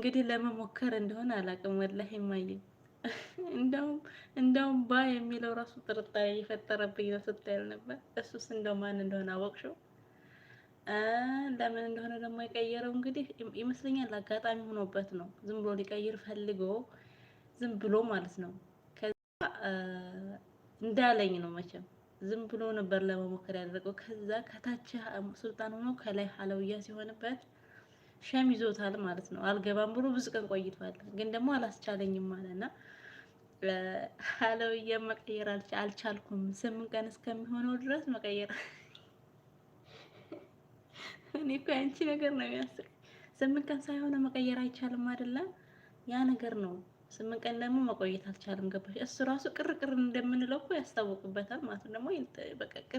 እንግዲህ ለመሞከር እንደሆነ አላውቅም። ወላሂ ማየ እንደውም እንደውም ባ የሚለው ራሱ ጥርጣሬ የፈጠረብኝ ነው ስታይል ነበር። እሱስ እንደው ማን እንደሆነ አወቅሽው? ለምን እንደሆነ ደግሞ የቀየረው እንግዲህ ይመስለኛል አጋጣሚ ሆኖበት ነው። ዝም ብሎ ሊቀይር ፈልጎ ዝም ብሎ ማለት ነው። ከዛ እንዳለኝ ነው መቼም ዝም ብሎ ነበር ለመሞከር ያደረገው። ከዛ ከታች ሱልጣን ሆኖ ከላይ ሀለውያ ሲሆንበት ሸም ይዞታል ማለት ነው። አልገባም ብሎ ብዙ ቀን ቆይቷል፣ ግን ደግሞ አላስቻለኝም ማለትና ሀለውያ መቀየር አልቻልኩም። 8 ቀን እስከሚሆነው ድረስ መቀየር እኔ እኮ ያንቺ ነገር ነው የሚያስቅ። 8 ቀን ሳይሆን መቀየር አይቻልም አይደለም? ያ ነገር ነው። 8 ቀን ደግሞ መቆየት አልቻልም። ገባሽ? እሱ ራሱ ቅር ቅር እንደምንለው እኮ ያስታውቅበታል ማለት ነው። ደግሞ በቃ ቅር